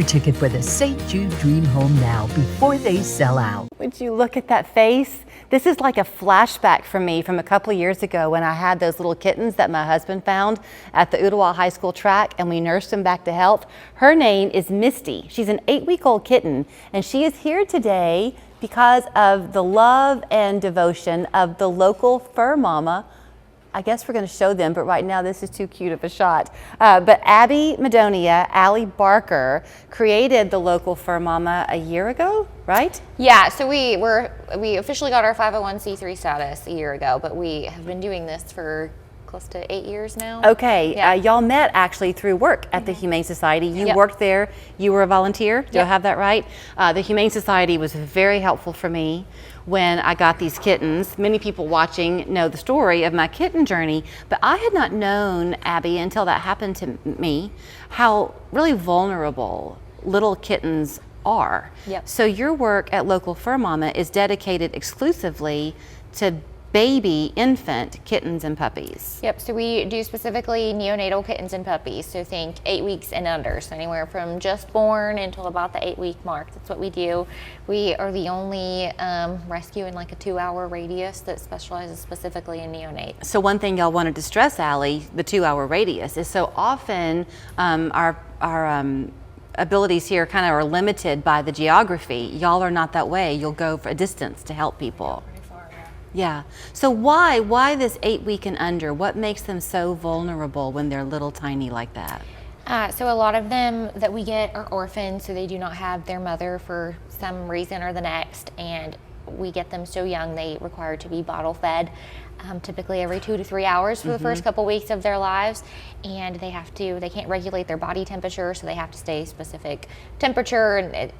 Your ticket for the St. Jude Dream Home now before they sell out. Would you look at that face? This is like a flashback for me from a couple of years ago when I had those little kittens that my husband found at the Ooltewah High School track, and we nursed them back to health. Her name is Misty. She's an 8-week-old kitten, and she is here today because of the love and devotion of the local fur mama. I guess we're going to show them, but right now this is too cute of a shot. But Abby Madonia, Allie Barker, created the local fur mama a year ago, right? Yeah, so we officially got our 501c3 status a year ago, but we have been doing this for close to 8 years now. Okay, Yeah. y'all met actually through work at the Humane Society. You worked there, you were a volunteer, do I have that right? The Humane Society was very helpful for me when I got these kittens. Many people watching know the story of my kitten journey, but I had not known, Abby, until that happened to me, how really vulnerable little kittens are. Yep. So your work at Local Fur Mama is dedicated exclusively to baby infant kittens and puppies. Yep, so we do specifically neonatal kittens and puppies, so think 8 weeks and under, so anywhere from just born until about the 8-week mark. That's what we do. We are the only rescue in like a 2-hour radius that specializes specifically in neonates. So one thing y'all wanted to stress, Allie, the 2-hour radius, is so often our abilities here kind of are limited by the geography. Y'all are not that way. You'll go for a distance to help people. Yeah. So why this 8-week and under? What makes them so vulnerable when they're little tiny like that? So a lot of them that we get are orphans, so they do not have their mother for some reason or the next, and we get them so young they require to be bottle fed, typically every 2 to 3 hours for the first couple weeks of their lives, and they can't regulate their body temperature, so they have to stay specific temperature, and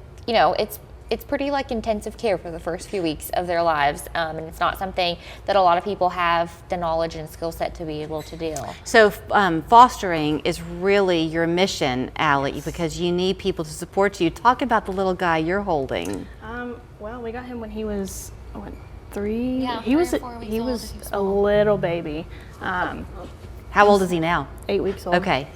it's pretty like intensive care for the first few weeks of their lives, and it's not something that a lot of people have the knowledge and skill set to be able to do. So fostering is really your mission, Allie, because you need people to support you. Talk about the little guy you're holding. Well, we got him when he was 3. Yeah, he was 3 or 4 weeks he old. was a little baby. How old is he now? 8 weeks old. Okay.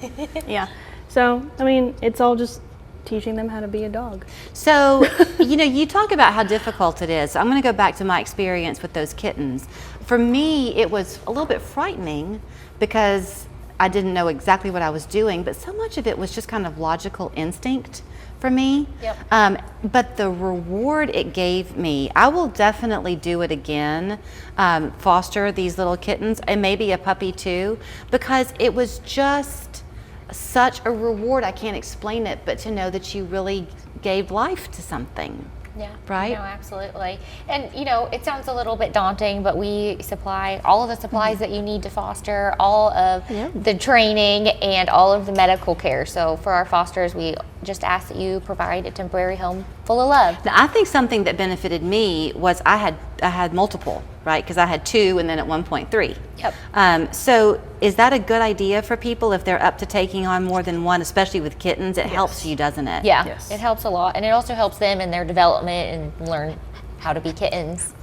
Yeah. So I mean, it's all just teaching them how to be a dog. So, you talk about how difficult it is. I'm going to go back to my experience with those kittens. For me, it was a little bit frightening because I didn't know exactly what I was doing, but so much of it was just kind of logical instinct for me. Yep. But the reward it gave me, I will definitely do it again, foster these little kittens and maybe a puppy too, because it was just such a reward. I can't explain it, but to know that you really gave life to something. Yeah, right? No, absolutely. And it sounds a little bit daunting, but we supply all of the supplies that you need to foster, all of the training, and all of the medical care. So for our fosters, we just ask that you provide a temporary home full of love. Now, I think something that benefited me was I had multiple, right? Because I had 2 and then at one point 3. Yep. So is that a good idea for people if they're up to taking on more than one, especially with kittens? It helps you, doesn't it? Yeah, Yes. It helps a lot, and it also helps them in their development and learn how to be kittens.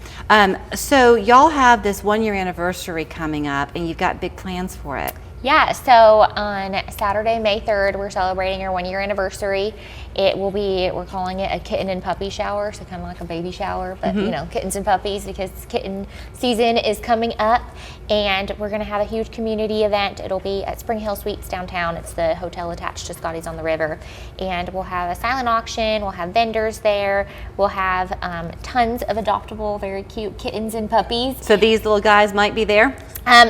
So y'all have this 1-year anniversary coming up, and you've got big plans for it. Yeah, so on Saturday, May 3rd, we're celebrating our 1-year anniversary. We're calling it a kitten and puppy shower, so kind of like a baby shower, but kittens and puppies, because kitten season is coming up, and we're gonna have a huge community event. It'll be at Spring Hill Suites downtown. It's the hotel attached to Scotty's on the River, and we'll have a silent auction, we'll have vendors there, we'll have tons of adoptable, very cute kittens and puppies. So these little guys might be there?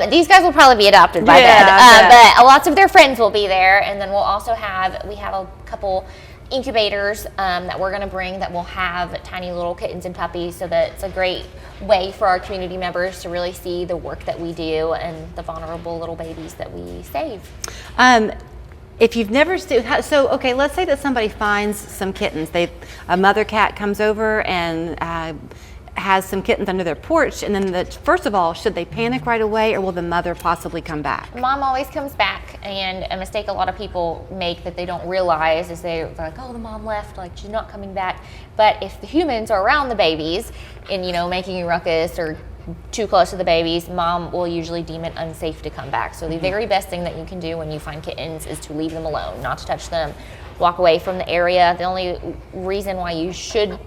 These guys will probably be adopted by then, but lots of their friends will be there, and then we'll also have a couple incubators that we're going to bring that will have tiny little kittens and puppies, so that it's a great way for our community members to really see the work that we do and the vulnerable little babies that we save. If you've never okay, let's say that somebody finds some kittens. A mother cat comes over and has some kittens under their porch, and then first of all, should they panic right away, or will the mother possibly come back? Mom always comes back, and a mistake a lot of people make that they don't realize is they're like, oh, the mom left, like she's not coming back. But if the humans are around the babies and making a ruckus or too close to the babies, mom will usually deem it unsafe to come back. So the very best thing that you can do when you find kittens is to leave them alone, not to touch them walk away from the area. The only reason why you should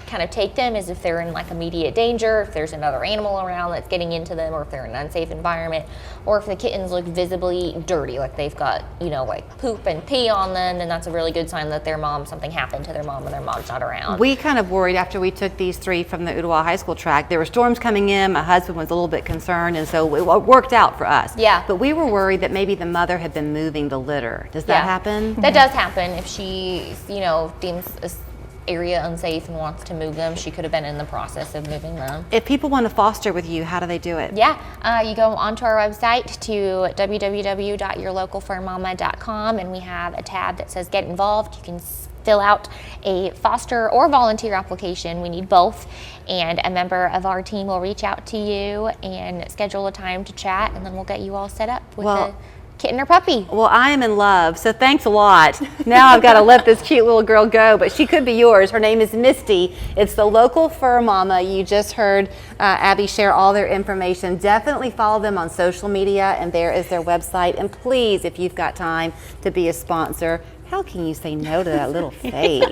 kind of take them is if they're in like immediate danger, if there's another animal around that's getting into them, or if they're in an unsafe environment, or if the kittens look visibly dirty, like they've got, you know, like poop and pee on them, then that's a really good sign that something happened to their mom and their mom's not around. We kind of worried after we took these 3 from the Ooltewah High School track. There were storms coming in. My husband was a little bit concerned, and so it worked out for us. Yeah. But we were worried that maybe the mother had been moving the litter. Does that happen? That does happen. If she, you know, deems this area unsafe and wants to move them, she could have been in the process of moving them. If people want to foster with you, how do they do it? Yeah, you go onto our website to www.yourlocalfurmama.com, and we have a tab that says Get Involved. You can fill out a foster or volunteer application. We need both, and a member of our team will reach out to you and schedule a time to chat, and then we'll get you all set up with a kitten or puppy. Well, I am in love, so thanks a lot. Now I've got to let this cute little girl go, but she could be yours. Her name is Misty. It's the local fur mama. You just heard Abby share all their information. Definitely follow them on social media, and there is their website. And please, if you've got time to be a sponsor, how can you say no to that little face?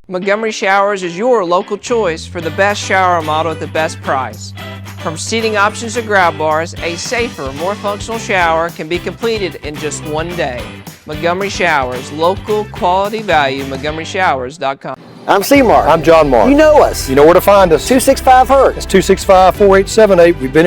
Montgomery Showers is your local choice for the best shower model at the best price. From seating options to grab bars, a safer, more functional shower can be completed in just one day. Montgomery Showers, local quality value, montgomeryshowers.com. I'm Seymour. I'm John Mark. You know us. You know where to find us. 265 Hurt. It's 265-4878. We've been